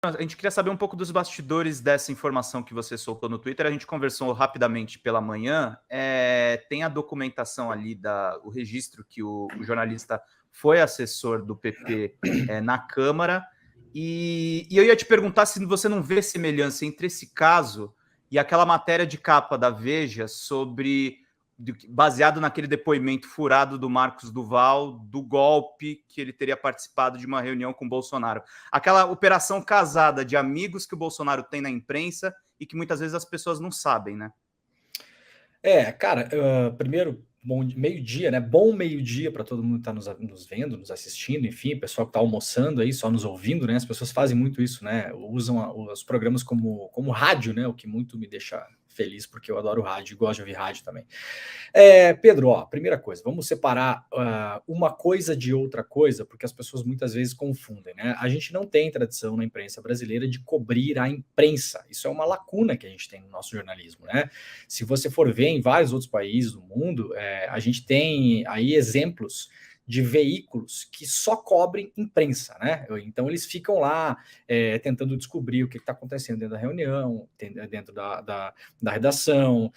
A gente queria saber um pouco dos bastidores dessa informação que você soltou no Twitter. A gente conversou rapidamente pela manhã. Tem a documentação ali, o registro que o jornalista foi assessor do PP na Câmara. E eu ia te perguntar se você não vê semelhança entre esse caso e aquela matéria de capa da Veja baseado naquele depoimento furado do Marcos Duval, do golpe que ele teria participado de uma reunião com o Bolsonaro. Aquela operação casada de amigos que o Bolsonaro tem na imprensa e que muitas vezes as pessoas não sabem, né? Cara, primeiro, meio-dia, né? Bom meio-dia para todo mundo que está nos vendo, nos assistindo, enfim, pessoal que está almoçando aí, só nos ouvindo, né? As pessoas fazem muito isso, né? Usam os programas como rádio, né? O que muito me deixa feliz, porque eu adoro rádio e gosto de ouvir rádio também. Pedro, primeira coisa, vamos separar uma coisa de outra coisa, porque as pessoas muitas vezes confundem, né? A gente não tem tradição na imprensa brasileira de cobrir a imprensa. Isso é uma lacuna que a gente tem no nosso jornalismo, né? Se você for ver em vários outros países do mundo, a gente tem aí exemplos de veículos que só cobrem imprensa, né? Então eles ficam lá tentando descobrir o que está acontecendo dentro da reunião, dentro da redação,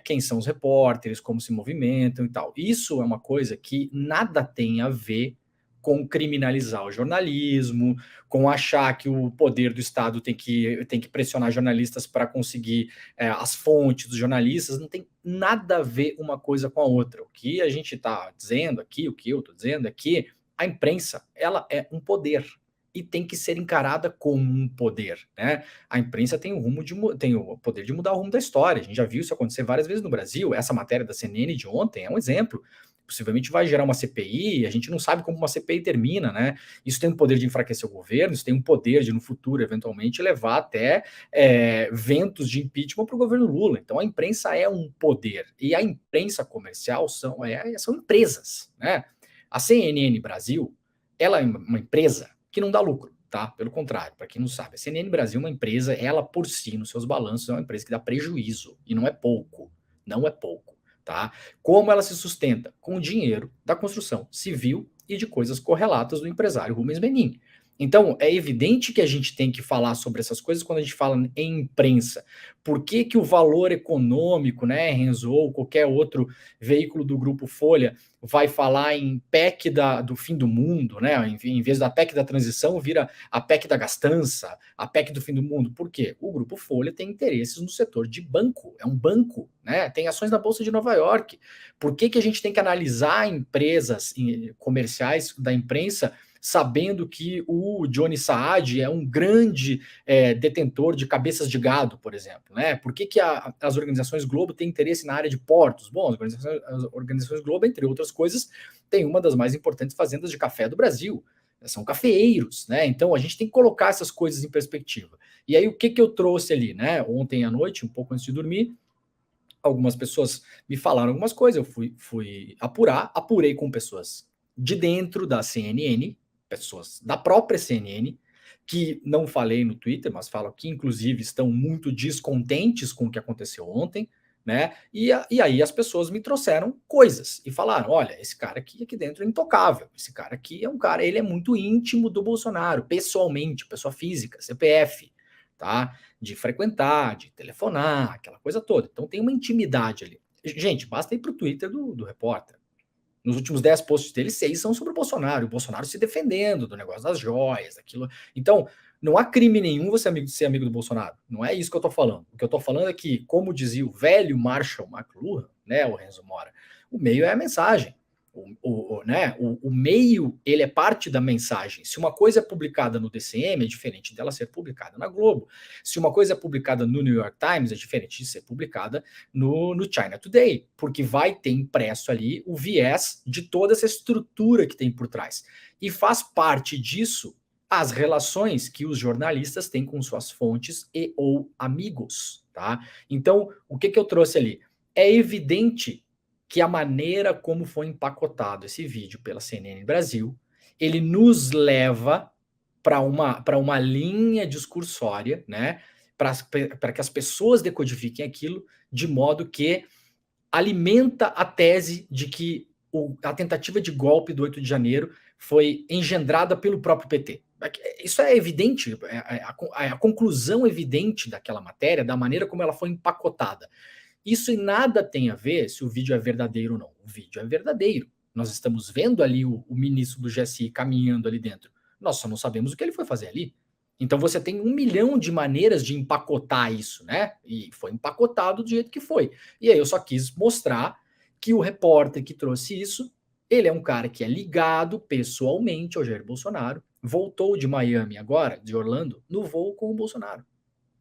quem são os repórteres, como se movimentam e tal. Isso é uma coisa que nada tem a ver com criminalizar o jornalismo, com achar que o poder do Estado tem que pressionar jornalistas para conseguir as fontes dos jornalistas. Não tem nada a ver uma coisa com a outra. O que a gente está dizendo aqui, o que eu estou dizendo é que a imprensa, ela é um poder e tem que ser encarada como um poder, né? A imprensa tem o poder de mudar o rumo da história. A gente já viu isso acontecer várias vezes no Brasil. Essa matéria da CNN de ontem é um exemplo. Possivelmente vai gerar uma CPI, a gente não sabe como uma CPI termina, né? Isso tem o poder de enfraquecer o governo, isso tem um poder de, no futuro, eventualmente, levar até ventos de impeachment para o governo Lula. Então, a imprensa é um poder. E a imprensa comercial são empresas, né? A CNN Brasil, ela é uma empresa que não dá lucro, tá? Pelo contrário, para quem não sabe, a CNN Brasil é uma empresa, ela por si, nos seus balanços, é uma empresa que dá prejuízo, e não é pouco, não é pouco. Tá? Como ela se sustenta? Com o dinheiro da construção civil e de coisas correlatas do empresário Rubens Menin. Então, é evidente que a gente tem que falar sobre essas coisas quando a gente fala em imprensa. Por que, que o valor econômico, né, Renzo, ou qualquer outro veículo do Grupo Folha vai falar em PEC do fim do mundo, né? Em vez da PEC da transição, vira a PEC da gastança, a PEC do fim do mundo. Por quê? O Grupo Folha tem interesses no setor de banco, é um banco, né? Tem ações na Bolsa de Nova York. Por que, que a gente tem que analisar empresas comerciais da imprensa sabendo que o Johnny Saad é um grande detentor de cabeças de gado, por exemplo, né? Por que, que as organizações Globo têm interesse na área de portos? Bom, as organizações Globo, entre outras coisas, tem uma das mais importantes fazendas de café do Brasil. São cafeeiros, né? Então a gente tem que colocar essas coisas em perspectiva. E aí o que eu trouxe ali, né? Ontem à noite, um pouco antes de dormir, algumas pessoas me falaram algumas coisas, eu fui apurei com pessoas de dentro da CNN, pessoas da própria CNN, que não falei no Twitter, mas falo que inclusive estão muito descontentes com o que aconteceu ontem, né? E aí as pessoas me trouxeram coisas e falaram: olha, esse cara aqui dentro é intocável, esse cara aqui é um cara, ele é muito íntimo do Bolsonaro, pessoalmente, pessoa física, CPF, tá? De frequentar, de telefonar, aquela coisa toda. Então tem uma intimidade ali. Gente, basta ir para o Twitter do repórter. Nos últimos 10 posts dele, 6 são sobre o Bolsonaro se defendendo do negócio das joias, aquilo. Então, não há crime nenhum você ser amigo do Bolsonaro. Não é isso que eu tô falando. O que eu tô falando é que, como dizia o velho Marshall McLuhan, né, o Renzo Mora, o meio é a mensagem. O meio, ele é parte da mensagem. Se uma coisa é publicada no DCM, é diferente dela ser publicada na Globo. Se uma coisa é publicada no New York Times, é diferente de ser publicada no China Today, porque vai ter impresso ali o viés de toda essa estrutura que tem por trás. E faz parte disso as relações que os jornalistas têm com suas fontes e ou amigos, tá? Então, o que eu trouxe ali? É evidente que a maneira como foi empacotado esse vídeo pela CNN Brasil, ele nos leva para uma linha discursória, né? Para que as pessoas decodifiquem aquilo de modo que alimenta a tese de que a tentativa de golpe do 8 de janeiro foi engendrada pelo próprio PT. Isso é evidente, a conclusão evidente daquela matéria, da maneira como ela foi empacotada. Isso em nada tem a ver se o vídeo é verdadeiro ou não. O vídeo é verdadeiro. Nós estamos vendo ali o ministro do GSI caminhando ali dentro. Nós só não sabemos o que ele foi fazer ali. Então você tem 1 milhão de maneiras de empacotar isso, né? E foi empacotado do jeito que foi. E aí eu só quis mostrar que o repórter que trouxe isso, ele é um cara que é ligado pessoalmente ao Jair Bolsonaro, voltou de Miami agora, de Orlando, no voo com o Bolsonaro.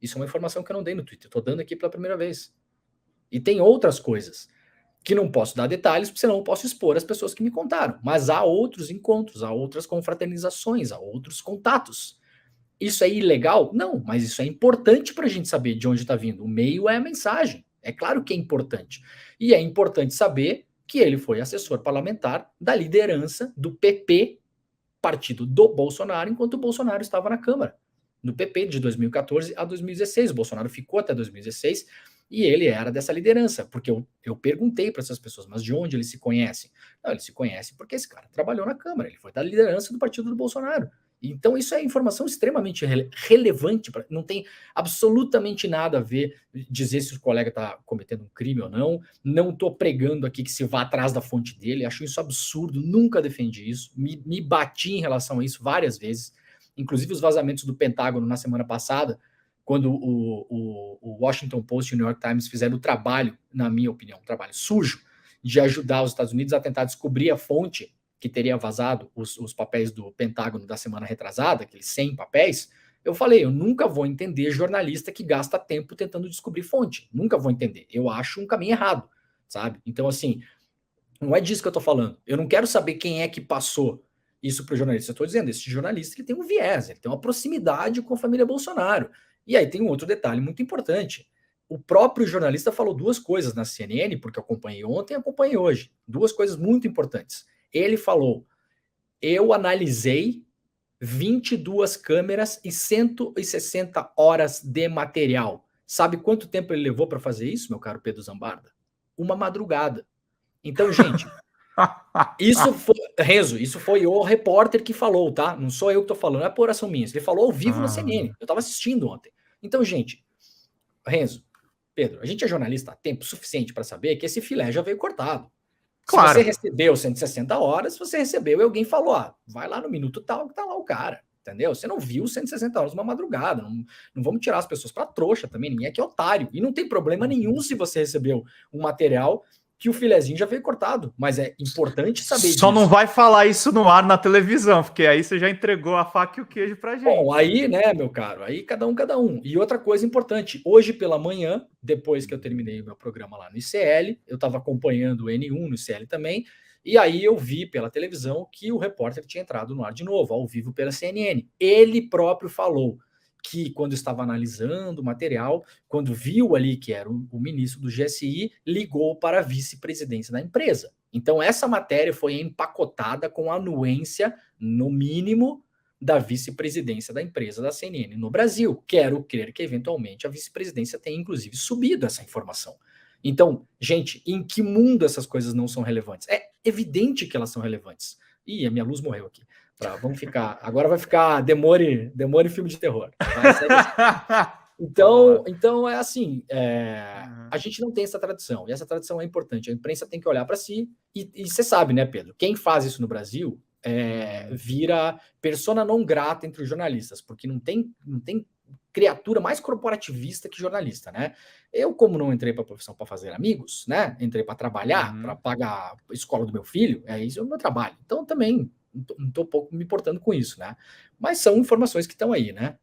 Isso é uma informação que eu não dei no Twitter, estou dando aqui pela primeira vez. E tem outras coisas que não posso dar detalhes, porque senão eu posso expor as pessoas que me contaram. Mas há outros encontros, há outras confraternizações, há outros contatos. Isso é ilegal? Não, mas isso é importante para a gente saber de onde está vindo. O meio é a mensagem. É claro que é importante. E é importante saber que ele foi assessor parlamentar da liderança do PP, partido do Bolsonaro, enquanto o Bolsonaro estava na Câmara. No PP, de 2014 a 2016. O Bolsonaro ficou até 2016 e ele era dessa liderança. Porque eu perguntei para essas pessoas, mas de onde eles se conhecem? Não, eles se conhecem porque esse cara trabalhou na Câmara. Ele foi da liderança do partido do Bolsonaro. Então, isso é informação extremamente relevante, não tem absolutamente nada a ver dizer se o colega está cometendo um crime ou não. Não estou pregando aqui que se vá atrás da fonte dele, acho isso absurdo, nunca defendi isso, me bati em relação a isso várias vezes, inclusive os vazamentos do Pentágono na semana passada, quando o Washington Post e o New York Times fizeram o trabalho, na minha opinião, um trabalho sujo, de ajudar os Estados Unidos a tentar descobrir a fonte que teria vazado os papéis do Pentágono da semana retrasada, aqueles 100 papéis, eu falei, eu nunca vou entender jornalista que gasta tempo tentando descobrir fonte. Nunca vou entender. Eu acho um caminho errado, sabe? Então, assim, não é disso que eu tô falando. Eu não quero saber quem é que passou isso pro jornalista. Eu tô dizendo, esse jornalista ele tem um viés, ele tem uma proximidade com a família Bolsonaro. E aí tem um outro detalhe muito importante. O próprio jornalista falou duas coisas na CNN, porque eu acompanhei ontem e acompanhei hoje. Duas coisas muito importantes. Ele falou, eu analisei 22 câmeras e 160 horas de material. Sabe quanto tempo ele levou para fazer isso, meu caro Pedro Zambarda? Uma madrugada. Então, gente, isso foi o repórter que falou, tá? Não sou eu que tô falando, não é por oração minha. Ele falou ao vivo na CNN. Eu estava assistindo ontem. Então, gente, Renzo, Pedro, a gente é jornalista há tempo suficiente para saber que esse filé já veio cortado. Claro. Se você recebeu 160 horas, você recebeu e alguém falou, vai lá no minuto tal que tá lá o cara, entendeu? Você não viu 160 horas uma madrugada, não vamos tirar as pessoas para trouxa também, ninguém aqui é otário. E não tem problema nenhum se você recebeu um material que o filezinho já veio cortado, mas é importante saber disso. Só não vai falar isso no ar na televisão, porque aí você já entregou a faca e o queijo pra gente. Bom, aí, né, meu caro, aí cada um. E outra coisa importante, hoje pela manhã, depois que eu terminei o meu programa lá no ICL, eu estava acompanhando o N1 no ICL também, e aí eu vi pela televisão que o repórter tinha entrado no ar de novo, ao vivo pela CNN. Ele próprio falou que quando estava analisando o material, quando viu ali que era o ministro do GSI, ligou para a vice-presidência da empresa. Então essa matéria foi empacotada com a anuência, no mínimo, da vice-presidência da empresa da CNN no Brasil. Quero crer que, eventualmente, a vice-presidência tenha, inclusive, subido essa informação. Então, gente, em que mundo essas coisas não são relevantes? É evidente que elas são relevantes. Ih, a minha luz morreu aqui. Vamos ficar. Agora vai ficar demore filme de terror. Então é assim, a gente não tem essa tradição, e essa tradição é importante. A imprensa tem que olhar para si, e você sabe, né, Pedro? Quem faz isso no Brasil vira persona não grata entre os jornalistas, porque não tem criatura mais corporativista que jornalista, né? Eu, como não entrei para a profissão para fazer amigos, né? Entrei para trabalhar, para pagar a escola do meu filho, isso é o meu trabalho. Então também não estou pouco me importando com isso, né? Mas são informações que estão aí, né?